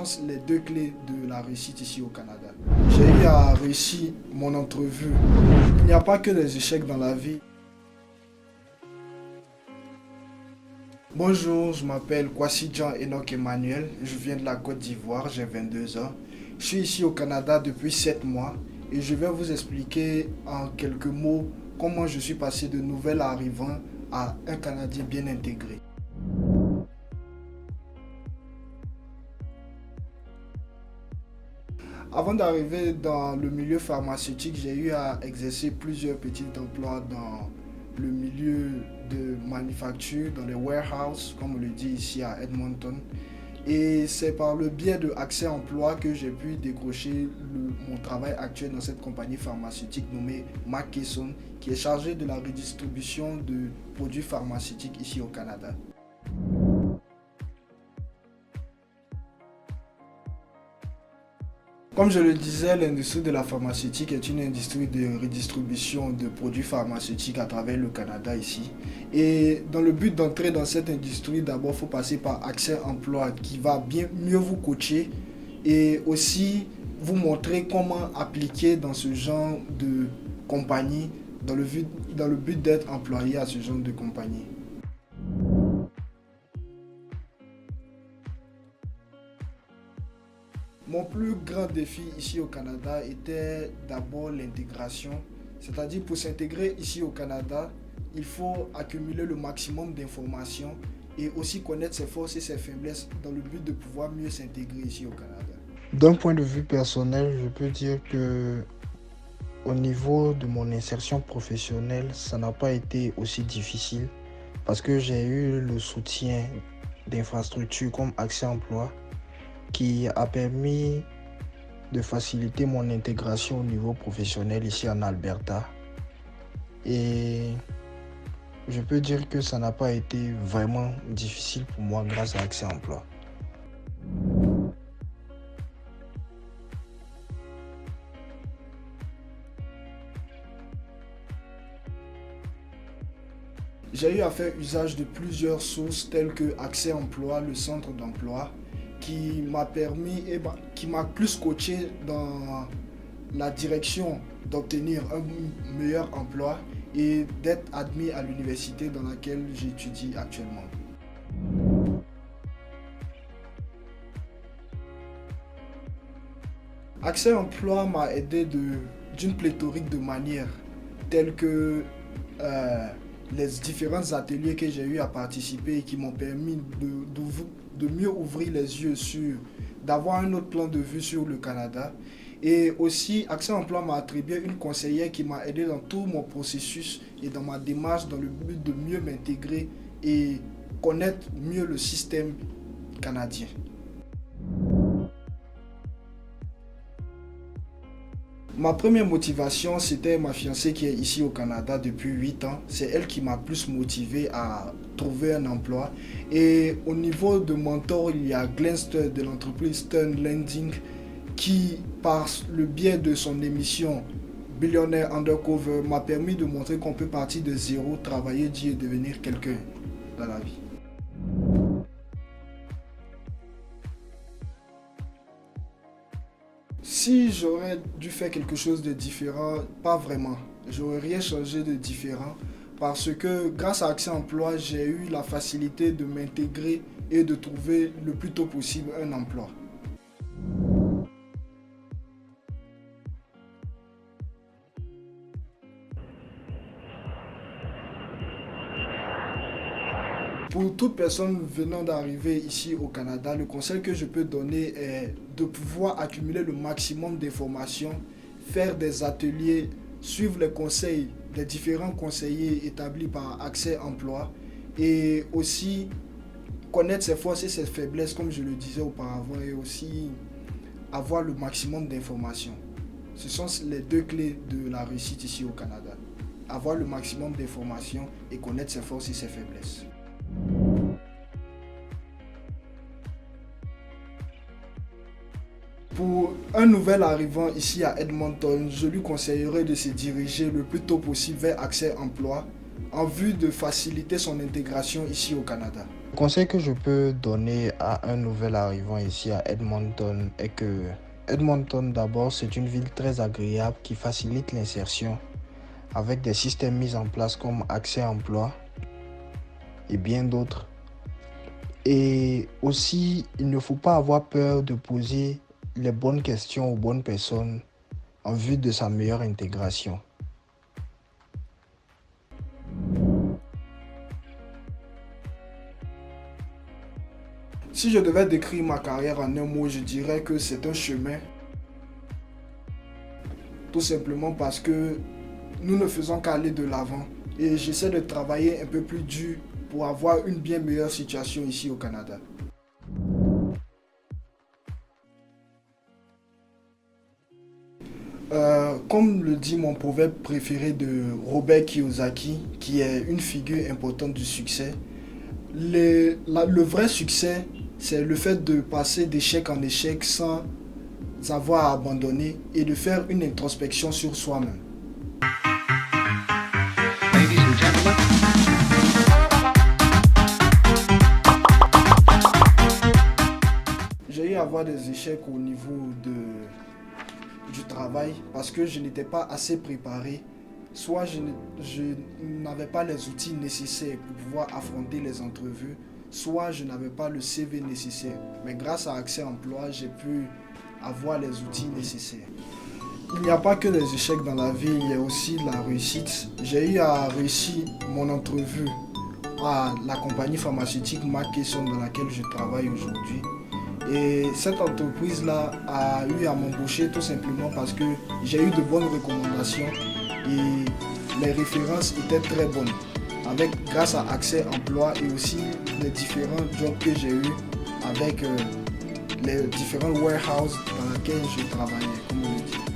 sont les deux clés de la réussite ici au Canada. J'ai eu à réussir mon entrevue. Il n'y a pas que des échecs dans la vie. Bonjour, je m'appelle Kwasi Jean Enoch Emmanuel, je viens de la Côte d'Ivoire, j'ai 22 ans. Je suis ici au Canada depuis 7 mois et je vais vous expliquer en quelques mots comment je suis passé de nouvel arrivant à un Canadien bien intégré. Avant d'arriver dans le milieu pharmaceutique, j'ai eu à exercer plusieurs petits emplois dans le milieu de manufacture, dans les warehouses, comme on le dit ici à Edmonton. Et c'est par le biais de Accès Emploi que j'ai pu décrocher mon travail actuel dans cette compagnie pharmaceutique nommée McKesson, qui est chargée de la redistribution de produits pharmaceutiques ici au Canada. Comme je le disais, l'industrie de la pharmaceutique est une industrie de redistribution de produits pharmaceutiques à travers le Canada ici. Et dans le but d'entrer dans cette industrie, d'abord, il faut passer par Accès Emploi qui va bien mieux vous coacher et aussi vous montrer comment appliquer dans ce genre de compagnie, dans le but d'être employé à ce genre de compagnie. Mon plus grand défi ici au Canada était d'abord l'intégration. C'est-à-dire pour s'intégrer ici au Canada, il faut accumuler le maximum d'informations et aussi connaître ses forces et ses faiblesses dans le but de pouvoir mieux s'intégrer ici au Canada. D'un point de vue personnel, je peux dire que au niveau de mon insertion professionnelle, ça n'a pas été aussi difficile parce que j'ai eu le soutien d'infrastructures comme Accès Emploi qui a permis de faciliter mon intégration au niveau professionnel ici en Alberta. Et je peux dire que ça n'a pas été vraiment difficile pour moi grâce à Accès Emploi. J'ai eu à faire usage de plusieurs sources telles que Accès Emploi, le centre d'emploi, qui m'a permis et qui m'a plus coaché dans la direction d'obtenir un meilleur emploi et d'être admis à l'université dans laquelle j'étudie actuellement. Accès Emploi m'a aidé d'une pléthorique de manières telles que les différents ateliers que j'ai eu à participer et qui m'ont permis de mieux ouvrir les yeux d'avoir un autre plan de vue sur le Canada. Et aussi, Accès Emploi m'a attribué une conseillère qui m'a aidé dans tout mon processus et dans ma démarche dans le but de mieux m'intégrer et connaître mieux le système canadien. Ma première motivation, c'était ma fiancée qui est ici au Canada depuis 8 ans. C'est elle qui m'a plus motivé à trouver un emploi. Et au niveau de mentor, il y a Glenn Stern de l'entreprise Stern Lending qui, par le biais de son émission Billionaire Undercover, m'a permis de montrer qu'on peut partir de zéro, travailler dur et devenir quelqu'un dans la vie. Si j'aurais dû faire quelque chose de différent, pas vraiment. J'aurais rien changé de différent parce que grâce à Accès Emploi, j'ai eu la facilité de m'intégrer et de trouver le plus tôt possible un emploi. Pour toute personne venant d'arriver ici au Canada, le conseil que je peux donner est de pouvoir accumuler le maximum d'informations, faire des ateliers, suivre les conseils des différents conseillers établis par Accès Emploi et aussi connaître ses forces et ses faiblesses comme je le disais auparavant et aussi avoir le maximum d'informations. Ce sont les deux clés de la réussite ici au Canada. Avoir le maximum d'informations et connaître ses forces et ses faiblesses. Pour un nouvel arrivant ici à Edmonton, je lui conseillerais de se diriger le plus tôt possible vers Accès Emploi en vue de faciliter son intégration ici au Canada. Le conseil que je peux donner à un nouvel arrivant ici à Edmonton est que Edmonton, d'abord, c'est une ville très agréable qui facilite l'insertion avec des systèmes mis en place comme Accès Emploi et bien d'autres. Et aussi, il ne faut pas avoir peur de poser les bonnes questions aux bonnes personnes en vue de sa meilleure intégration. Si je devais décrire ma carrière en un mot, je dirais que c'est un chemin. Tout simplement parce que nous ne faisons qu'aller de l'avant. Et j'essaie de travailler un peu plus dur pour avoir une bien meilleure situation ici au Canada. Comme le dit mon proverbe préféré de Robert Kiyosaki, qui est une figure importante du succès, le vrai succès, c'est le fait de passer d'échec en échec sans avoir abandonné et de faire une introspection sur soi-même. J'ai eu à avoir des échecs au niveau du travail parce que je n'étais pas assez préparé. Soit je n'avais pas les outils nécessaires pour pouvoir affronter les entrevues, soit je n'avais pas le CV nécessaire. Mais grâce à Accès Emploi, j'ai pu avoir les outils nécessaires. Il n'y a pas que des échecs dans la vie, il y a aussi la réussite. J'ai eu à réussir mon entrevue à la compagnie pharmaceutique Makeson dans laquelle je travaille aujourd'hui. Et cette entreprise-là a eu à m'embaucher tout simplement parce que j'ai eu de bonnes recommandations et les références étaient très bonnes. Grâce à Accès Emploi et aussi les différents jobs que j'ai eus avec les différents warehouses dans lesquels je travaillais, comme on le dit.